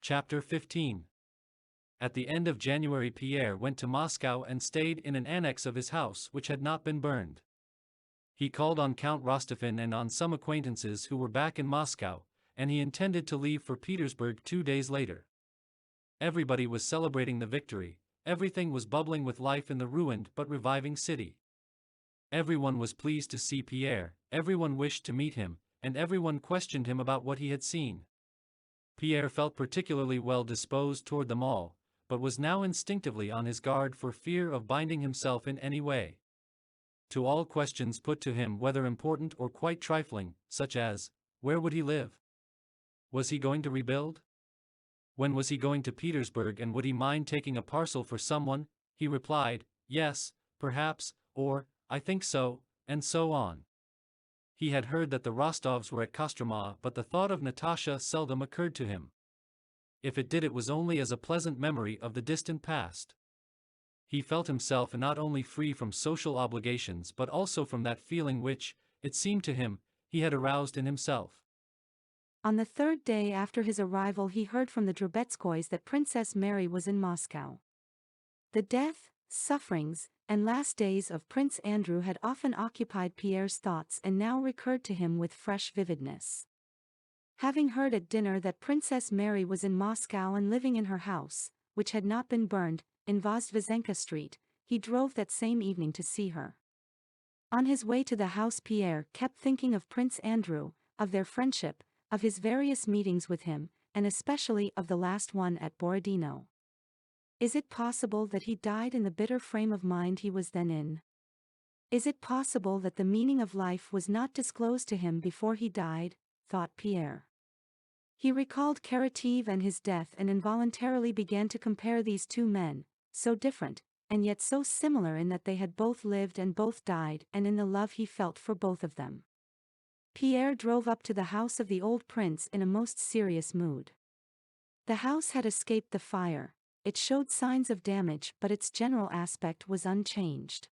Chapter 15. At the end of January, Pierre went to Moscow and stayed in an annex of his house which had not been burned. He called on Count Rostopchin and on some acquaintances who were back in Moscow, and he intended to leave for Petersburg 2 days later. Everybody was celebrating the victory, everything was bubbling with life in the ruined but reviving city. Everyone was pleased to see Pierre, everyone wished to meet him, and everyone questioned him about what he had seen. Pierre felt particularly well disposed toward them all, but was now instinctively on his guard for fear of binding himself in any way. To all questions put to him, whether important or quite trifling, such as, where would he live? Was he going to rebuild? When was he going to Petersburg, and would he mind taking a parcel for someone? He replied, yes, perhaps, or, I think so, and so on. He had heard that the Rostovs were at Kostroma, but the thought of Natasha seldom occurred to him. If it did, it was only as a pleasant memory of the distant past. He felt himself not only free from social obligations but also from that feeling which, it seemed to him, he had aroused in himself. On the third day after his arrival, he heard from the Drobetskoys that Princess Mary was in Moscow. The death, sufferings, and last days of Prince Andrew had often occupied Pierre's thoughts and now recurred to him with fresh vividness. Having heard at dinner that Princess Mary was in Moscow and living in her house, which had not been burned, in Vozdvizhenka Street, he drove that same evening to see her. On his way to the house, Pierre kept thinking of Prince Andrew, of their friendship, of his various meetings with him, and especially of the last one at Borodino. Is it possible that he died in the bitter frame of mind he was then in? Is it possible that the meaning of life was not disclosed to him before he died, thought Pierre. He recalled Karateev and his death and involuntarily began to compare these two men, so different, and yet so similar in that they had both lived and both died, and in the love he felt for both of them. Pierre drove up to the house of the old prince in a most serious mood. The house had escaped the fire, it showed signs of damage, but its general aspect was unchanged.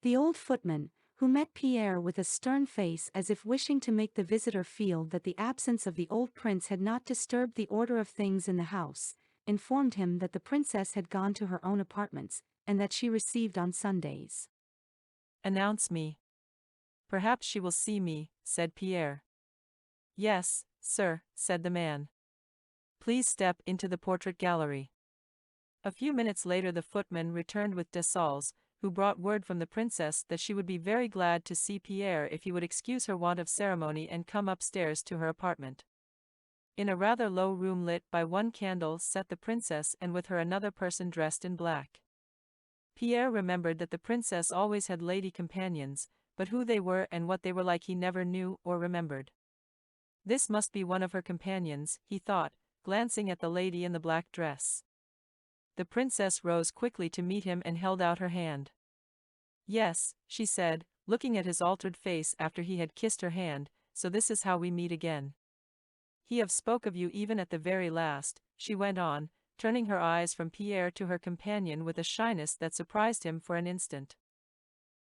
The old footman, who met Pierre with a stern face as if wishing to make the visitor feel that the absence of the old prince had not disturbed the order of things in the house, informed him that the princess had gone to her own apartments, and that she received on Sundays. Announce me. Perhaps she will see me, said Pierre. Yes, sir, said the man. Please step into the portrait gallery. A few minutes later the footman returned with Dessalles, who brought word from the princess that she would be very glad to see Pierre if he would excuse her want of ceremony and come upstairs to her apartment. In a rather low room lit by one candle sat the princess, and with her another person dressed in black. Pierre remembered that the princess always had lady companions, but who they were and what they were like he never knew or remembered. This must be one of her companions, he thought, glancing at the lady in the black dress. The princess rose quickly to meet him and held out her hand. Yes, she said, looking at his altered face after he had kissed her hand, so this is how we meet again. He have spoke of you even at the very last, she went on, turning her eyes from Pierre to her companion with a shyness that surprised him for an instant.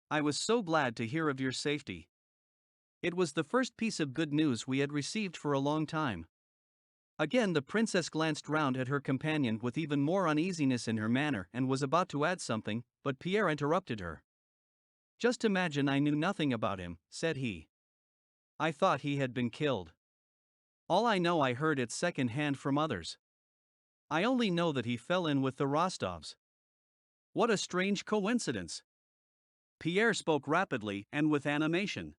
I was so glad to hear of your safety. It was the first piece of good news we had received for a long time. Again the princess glanced round at her companion with even more uneasiness in her manner and was about to add something, but Pierre interrupted her. Just imagine, I knew nothing about him, said he. I thought he had been killed. All I know I heard it second hand from others. I only know that he fell in with the Rostovs. What a strange coincidence! Pierre spoke rapidly and with animation.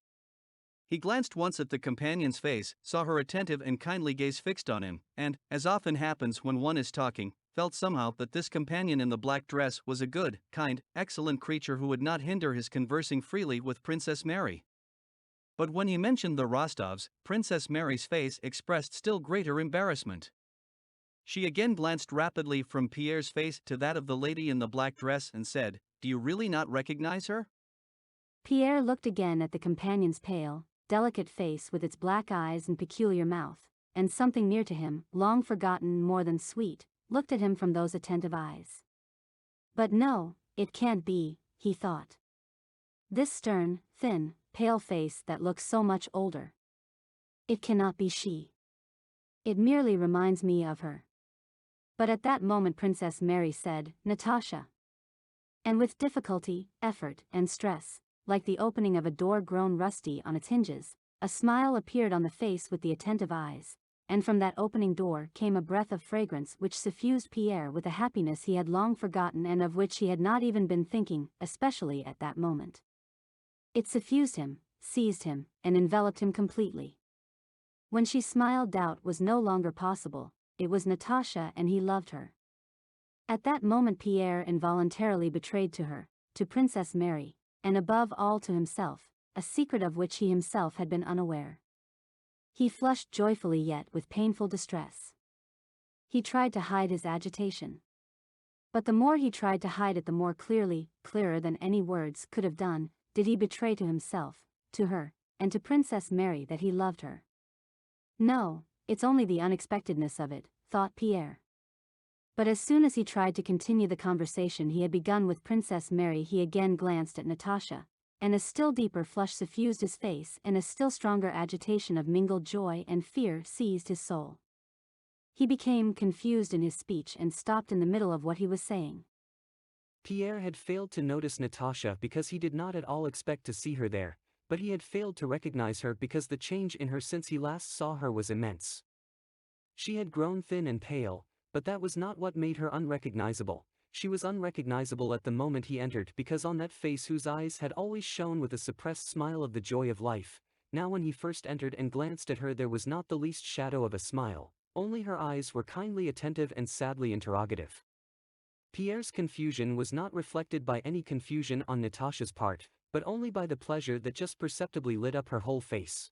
He glanced once at the companion's face, saw her attentive and kindly gaze fixed on him, and, as often happens when one is talking, felt somehow that this companion in the black dress was a good, kind, excellent creature who would not hinder his conversing freely with Princess Mary. But when he mentioned the Rostovs, Princess Mary's face expressed still greater embarrassment. She again glanced rapidly from Pierre's face to that of the lady in the black dress and said, Do you really not recognize her? Pierre looked again at the companion's pale, delicate face with its black eyes and peculiar mouth, and something near to him, long forgotten more than sweet, looked at him from those attentive eyes. But no, it can't be, he thought. This stern, thin, pale face that looks so much older. It cannot be she. It merely reminds me of her. But at that moment Princess Mary said, "Natasha." And with difficulty, effort, and stress, like the opening of a door grown rusty on its hinges, a smile appeared on the face with the attentive eyes, and from that opening door came a breath of fragrance which suffused Pierre with a happiness he had long forgotten and of which he had not even been thinking, especially at that moment. It suffused him, seized him, and enveloped him completely. When she smiled, doubt was no longer possible. It was Natasha and he loved her. At that moment Pierre involuntarily betrayed to her, to Princess Mary, and above all to himself, a secret of which he himself had been unaware. He flushed joyfully yet with painful distress. He tried to hide his agitation. But the more he tried to hide it, the more clearly, clearer than any words could have done, did he betray to himself, to her, and to Princess Mary that he loved her. "No, it's only the unexpectedness of it," thought Pierre. But as soon as he tried to continue the conversation he had begun with Princess Mary, he again glanced at Natasha, and a still deeper flush suffused his face and a still stronger agitation of mingled joy and fear seized his soul. He became confused in his speech and stopped in the middle of what he was saying. Pierre had failed to notice Natasha because he did not at all expect to see her there, but he had failed to recognize her because the change in her since he last saw her was immense. She had grown thin and pale, but that was not what made her unrecognizable. She was unrecognizable at the moment he entered because on that face whose eyes had always shone with a suppressed smile of the joy of life, now when he first entered and glanced at her there was not the least shadow of a smile, only her eyes were kindly attentive and sadly interrogative. Pierre's confusion was not reflected by any confusion on Natasha's part, but only by the pleasure that just perceptibly lit up her whole face.